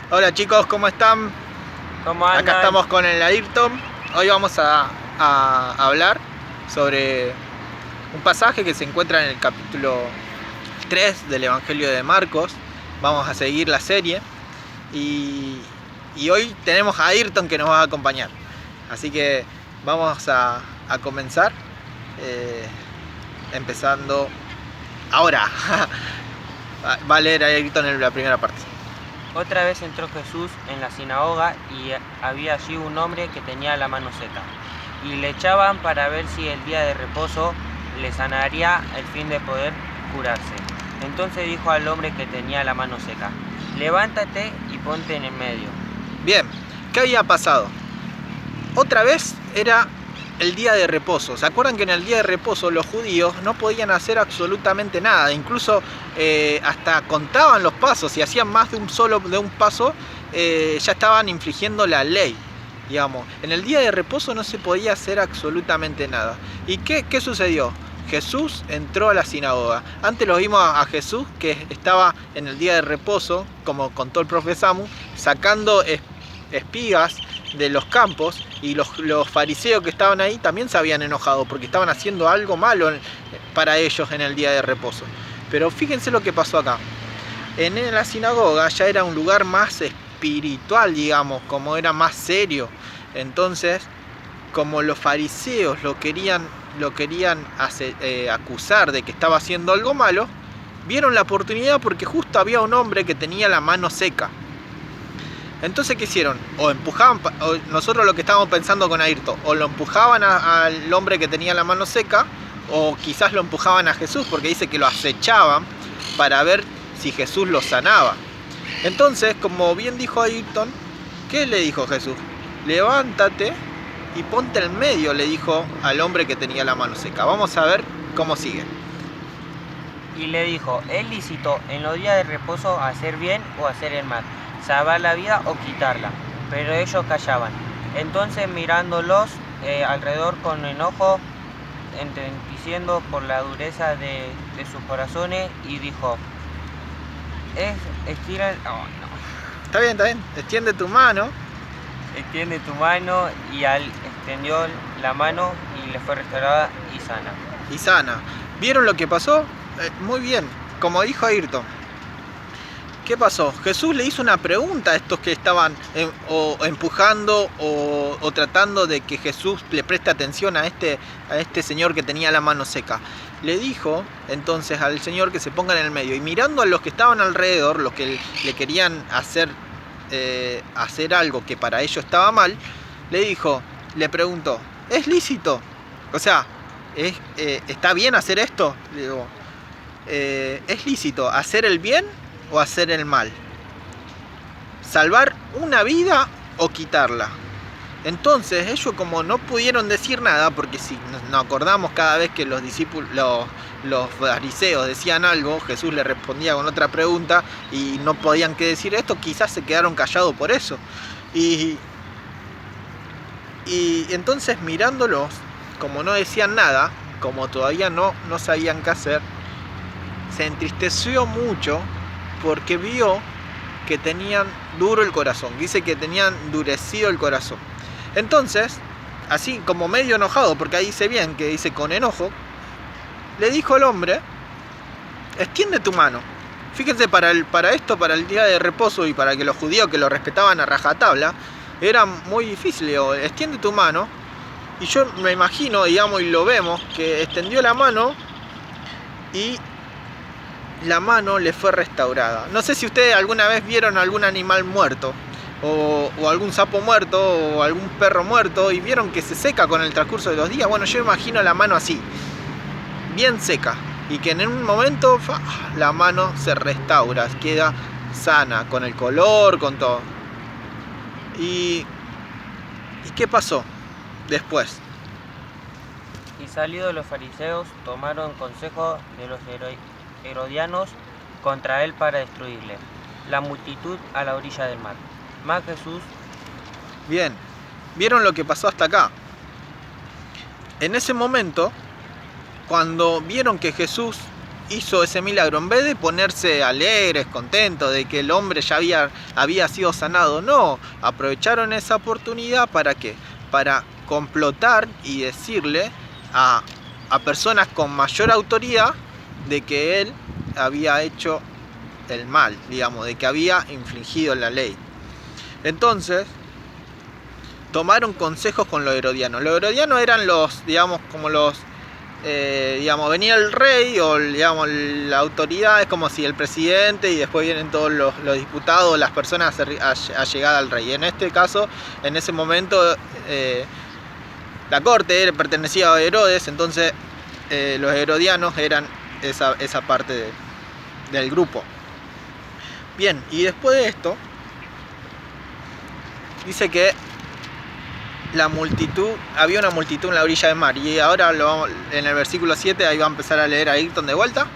Hola chicos, ¿cómo están? ¿Cómo andan? Acá estamos con el Ayrton. Hoy vamos a hablar sobre un pasaje que se encuentra en el capítulo 3 del Evangelio de Marcos. Vamos a seguir la serie y hoy tenemos a Ayrton que nos va a acompañar. Así que vamos a comenzar empezando ahora. Va a leer a Ayrton en la primera parte. Otra vez entró Jesús en la sinagoga y había allí un hombre que tenía la mano seca. Y le echaban para ver si el día de reposo le sanaría el fin de poder curarse. Entonces dijo al hombre que tenía la mano seca: levántate y ponte en el medio. Bien, ¿qué había pasado? Otra vez era el día de reposo. ¿Se acuerdan que en el día de reposo los judíos no podían hacer absolutamente nada? Incluso hasta contaban los pasos. Si hacían más de un paso, ya estaban infringiendo la ley. Digamos, en el día de reposo no se podía hacer absolutamente nada. ¿Y qué sucedió? Jesús entró a la sinagoga. Antes lo vimos a Jesús que estaba en el día de reposo, como contó el profe Samu, sacando espigas de los campos, y los fariseos que estaban ahí también se habían enojado porque estaban haciendo algo malo para ellos en el día de reposo. Pero fíjense lo que pasó acá. En la sinagoga ya era un lugar más espiritual, digamos, como era más serio. Entonces, como los fariseos lo querían acusar de que estaba haciendo algo malo, vieron la oportunidad porque justo había un hombre que tenía la mano seca. Entonces, ¿qué hicieron? O empujaban, o nosotros lo que estábamos pensando con Ayrton, o lo empujaban al hombre que tenía la mano seca, o quizás lo empujaban a Jesús, porque dice que lo acechaban para ver si Jesús lo sanaba. Entonces, como bien dijo Ayrton, ¿qué le dijo Jesús? Levántate y ponte en medio, le dijo al hombre que tenía la mano seca. Vamos a ver cómo sigue. Y le dijo: ¿es lícito en los días de reposo hacer bien o hacer el mal, salvar la vida o quitarla? Pero ellos callaban. Entonces, mirándolos alrededor con enojo, entristeciendo por la dureza de sus corazones, y dijo: estira, Está bien, extiende tu mano. extiende tu mano. Y extendió la mano y le fue restaurada y sana. Y sana. ¿Vieron lo que pasó? Muy bien, como dijo Ayrton. ¿Qué pasó? Jesús le hizo una pregunta a estos que estaban o empujando o tratando de que Jesús le preste atención a este señor que tenía la mano seca. Le dijo entonces al señor que se ponga en el medio, y mirando a los que estaban alrededor, los que le querían hacer algo que para ellos estaba mal, le preguntó: ¿es lícito? O sea, ¿está bien hacer esto? Le digo, ¿es lícito hacer el bien o hacer el mal? ¿Salvar una vida o quitarla? Entonces ellos, como no pudieron decir nada, porque si nos acordamos, cada vez que los discípulos, los fariseos decían algo, Jesús le respondía con otra pregunta y no podían qué decir esto, quizás se quedaron callados por eso. Y entonces, mirándolos, como no decían nada, como todavía no sabían qué hacer, se entristeció mucho porque vio que tenían duro el corazón. Dice que tenían endurecido el corazón. Entonces, así como medio enojado, porque ahí dice bien que dice con enojo, le dijo al hombre: extiende tu mano. Fíjense, para el día de reposo y para que los judíos que lo respetaban a rajatabla, era muy difícil. Digo, extiende tu mano. Y yo me imagino, digamos, y lo vemos, que extendió la mano y la mano le fue restaurada. No sé si ustedes alguna vez vieron algún animal muerto, o algún sapo muerto, o algún perro muerto, y vieron que se seca con el transcurso de los días. Bueno, yo imagino la mano así, bien seca, y que en un momento la mano se restaura, queda sana, con el color, con todo. ¿Y qué pasó después? Y salidos los fariseos, tomaron consejo de los herodianos contra él para destruirle. La multitud a la orilla del mar. Mas Jesús... Bien, ¿vieron lo que pasó hasta acá? En ese momento, cuando vieron que Jesús hizo ese milagro, en vez de ponerse alegres, contentos de que el hombre ya había sido sanado, no, aprovecharon esa oportunidad ¿para qué? Para complotar y decirle a personas con mayor autoridad de que él había hecho el mal, digamos, de que había infringido la ley. Entonces tomaron consejos con los herodianos. Los herodianos eran los, digamos, como los venía el rey o, digamos, la autoridad, es como si el presidente, y después vienen todos los diputados, las personas allegadas al rey. En este caso, en ese momento, la corte pertenecía a Herodes, entonces los herodianos eran esa parte del grupo. Bien, y después de esto, dice que había una multitud en la orilla del mar, y ahora en el versículo 7, ahí va a empezar a leer a Ayrton de vuelta.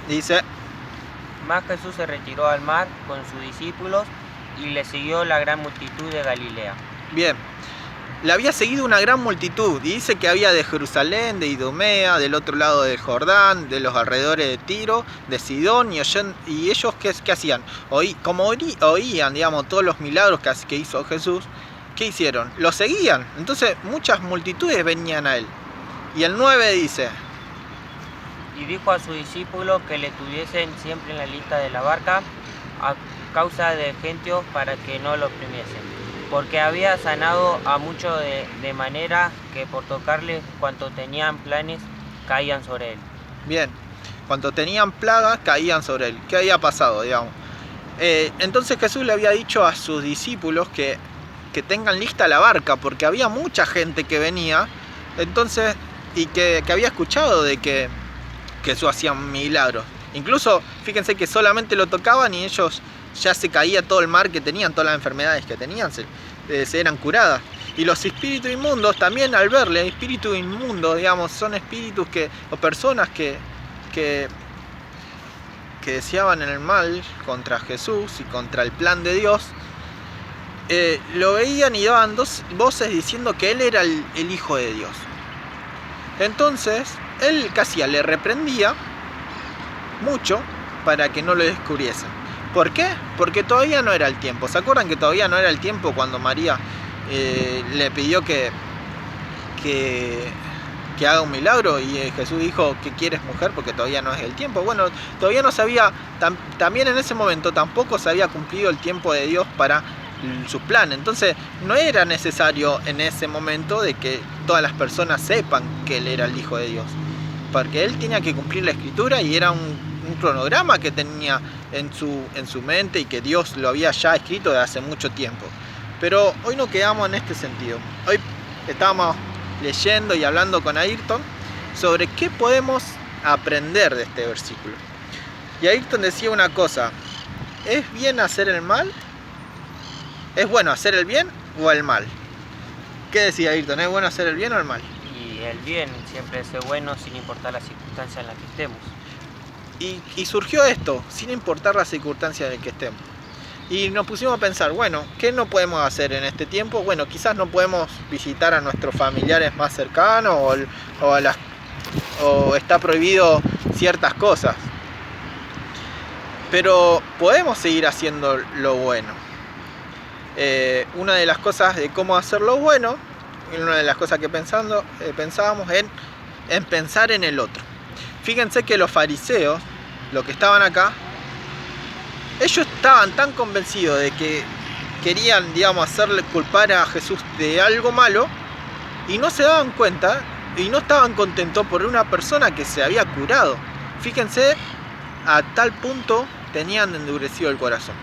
Dice: Mas Jesús se retiró al mar con sus discípulos y le siguió la gran multitud de Galilea. Bien, le había seguido una gran multitud, y dice que había de Jerusalén, de Idumea, del otro lado del Jordán, de los alrededores de Tiro, de Sidón, y ellos ¿qué hacían? Como oían, digamos, todos los milagros que hizo Jesús. ¿Qué hicieron? Lo seguían. Entonces muchas multitudes venían a él. Y el 9 dice: Y dijo a sus discípulos que le tuviesen siempre en la lista de la barca a causa de gentios, para que no lo oprimiesen, porque había sanado a muchos de manera que por tocarle cuanto tenían planes caían sobre él. Bien, cuanto tenían plagas caían sobre él. ¿Qué había pasado, digamos? Entonces Jesús le había dicho a sus discípulos que tengan lista la barca, porque había mucha gente que venía, entonces, y que había escuchado de que Jesús hacía milagros. Incluso, fíjense que solamente lo tocaban y ellos ya se caía todo el mar que tenían, todas las enfermedades que tenían, se eran curadas. Y los espíritus inmundos también, al verle, espíritus inmundos, digamos, son espíritus o personas que deseaban el mal contra Jesús y contra el plan de Dios. Lo veían y daban dos voces diciendo que él era el Hijo de Dios. Entonces él casi le reprendía mucho para que no lo descubriesen. ¿Por qué? Porque todavía no era el tiempo. ¿Se acuerdan que todavía no era el tiempo cuando María le pidió que haga un milagro? Y Jesús dijo: ¿qué quieres, mujer? Porque todavía no es el tiempo. Bueno, todavía no se había, también en ese momento tampoco se había cumplido el tiempo de Dios para sus planes. Entonces no era necesario en ese momento de que todas las personas sepan que él era el Hijo de Dios, porque él tenía que cumplir la escritura, y era un cronograma que tenía en su mente, y que Dios lo había ya escrito de hace mucho tiempo. Pero hoy no quedamos en este sentido. Hoy estábamos leyendo y hablando con Ayrton sobre qué podemos aprender de este versículo. Y Ayrton decía una cosa: ¿es bien hacer el mal? ¿Es bueno hacer el bien o el mal? ¿Qué decía Ayrton? ¿Es bueno hacer el bien o el mal? Y el bien siempre es bueno, sin importar la circunstancia en la que estemos. Y surgió esto, sin importar la circunstancia en la que estemos. Y nos pusimos a pensar, bueno, ¿qué no podemos hacer en este tiempo? Bueno, quizás no podemos visitar a nuestros familiares más cercanos, o está prohibido ciertas cosas. Pero podemos seguir haciendo lo bueno. Una de las cosas de cómo hacer lo bueno, una de las cosas que pensábamos en pensar en el otro. Fíjense que los fariseos, los que estaban acá, ellos estaban tan convencidos de que querían, digamos, hacerle culpar a Jesús de algo malo, y no se daban cuenta y no estaban contentos por una persona que se había curado. Fíjense, a tal punto tenían endurecido el corazón.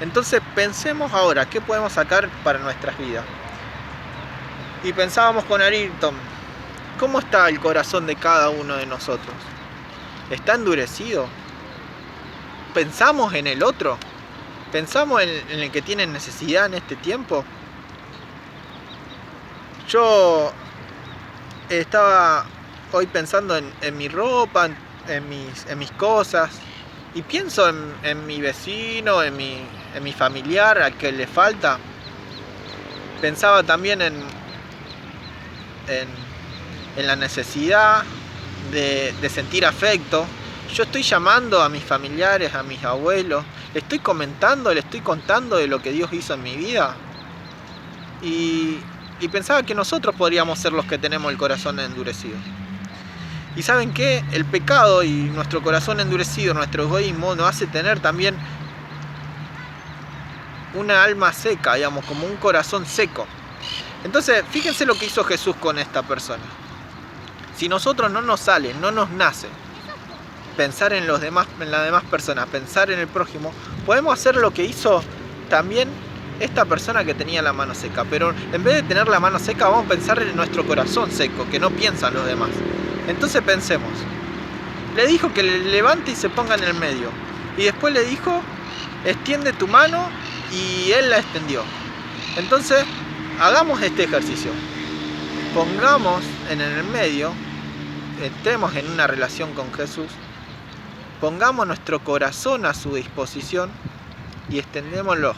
Entonces pensemos ahora, ¿qué podemos sacar para nuestras vidas? Y pensábamos con Ayrton, ¿cómo está el corazón de cada uno de nosotros? ¿Está endurecido? ¿Pensamos en el otro? ¿Pensamos en el que tiene necesidad en este tiempo? Yo estaba hoy pensando en mi ropa, en mis cosas, y pienso en mi vecino, en mi familiar al que le falta. Pensaba también en la necesidad de sentir afecto. Yo estoy llamando a mis familiares, a mis abuelos, le estoy comentando, le estoy contando de lo que Dios hizo en mi vida. Y pensaba que nosotros podríamos ser los que tenemos el corazón endurecido. Y ¿saben qué? El pecado y nuestro corazón endurecido, nuestro egoísmo, nos hace tener también una alma seca, digamos, como un corazón seco. Entonces, fíjense lo que hizo Jesús con esta persona. Si nosotros no nos sale, no nos nace pensar en las demás personas, pensar en el prójimo, podemos hacer lo que hizo también esta persona que tenía la mano seca. Pero en vez de tener la mano seca, vamos a pensar en nuestro corazón seco, que no piensa en los demás. Entonces pensemos. Le dijo que le levante y se ponga en el medio. Y después le dijo, extiende tu mano, y él la extendió. Entonces, hagamos este ejercicio. Pongamos en el medio, entremos en una relación con Jesús, pongamos nuestro corazón a su disposición y extendémoslo.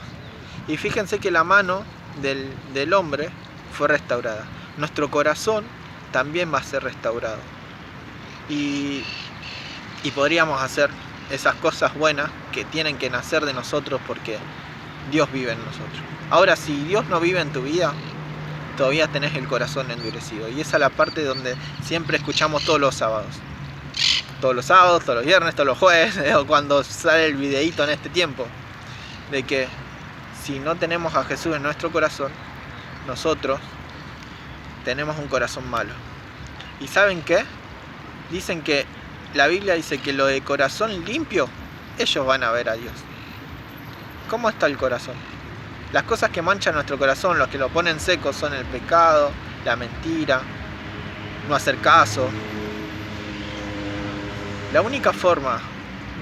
Y fíjense que la mano del hombre fue restaurada. Nuestro corazón también va a ser restaurado. Y podríamos hacer esas cosas buenas que tienen que nacer de nosotros porque Dios vive en nosotros. Ahora, si Dios no vive en tu vida, todavía tenés el corazón endurecido. Y esa es la parte donde siempre escuchamos todos los sábados. Todos los sábados, todos los viernes, todos los jueves, o cuando sale el videíto en este tiempo. De que si no tenemos a Jesús en nuestro corazón, nosotros tenemos un corazón malo. ¿Y saben qué? Dicen que la Biblia dice que lo de corazón limpio, ellos van a ver a Dios. ¿Cómo está el corazón? Las cosas que manchan nuestro corazón, los que lo ponen seco, son el pecado, la mentira, no hacer caso. La única forma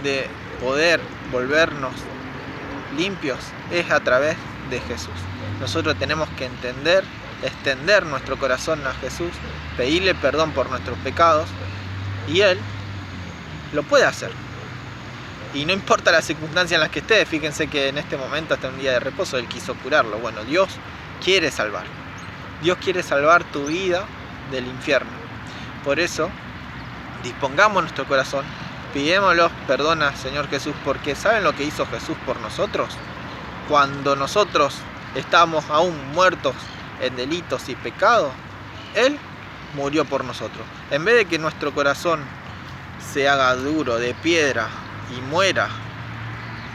de poder volvernos limpios es a través de Jesús. Nosotros tenemos que entender, extender nuestro corazón a Jesús, pedirle perdón por nuestros pecados, y Él lo puede hacer. Y no importa la circunstancia en la que esté, fíjense que en este momento está un día de reposo, Él quiso curarlo. Bueno, Dios quiere salvar. Dios quiere salvar tu vida del infierno. Por eso, dispongamos nuestro corazón, pidémoslo, perdona, Señor Jesús, porque ¿saben lo que hizo Jesús por nosotros? Cuando nosotros estábamos aún muertos en delitos y pecados, Él murió por nosotros. En vez de que nuestro corazón se haga duro, de piedra, y muera,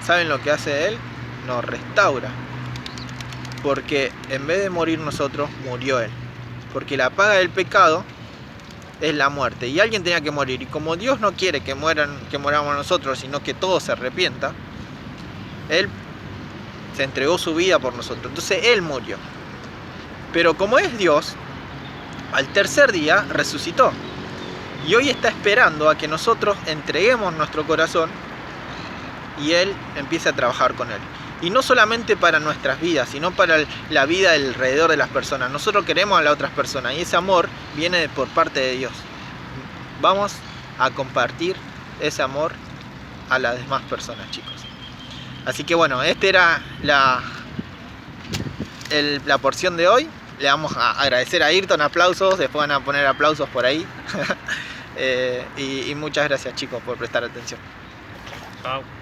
¿saben lo que hace Él? Nos restaura. Porque en vez de morir nosotros, murió Él. Porque la paga del pecado es la muerte. Y alguien tenía que morir. Y como Dios no quiere que moramos nosotros, sino que todo se arrepienta, Él se entregó su vida por nosotros. Entonces Él murió. Pero como es Dios, al tercer día resucitó. Y hoy está esperando a que nosotros entreguemos nuestro corazón y Él empiece a trabajar con Él. Y no solamente para nuestras vidas, sino para la vida alrededor de las personas. Nosotros queremos a las otras personas y ese amor viene por parte de Dios. Vamos a compartir ese amor a las demás personas, chicos. Así que bueno, esta era la porción de hoy. Le vamos a agradecer a Ayrton, aplausos, después van a poner aplausos por ahí. Y muchas gracias, chicos, por prestar atención. Chao.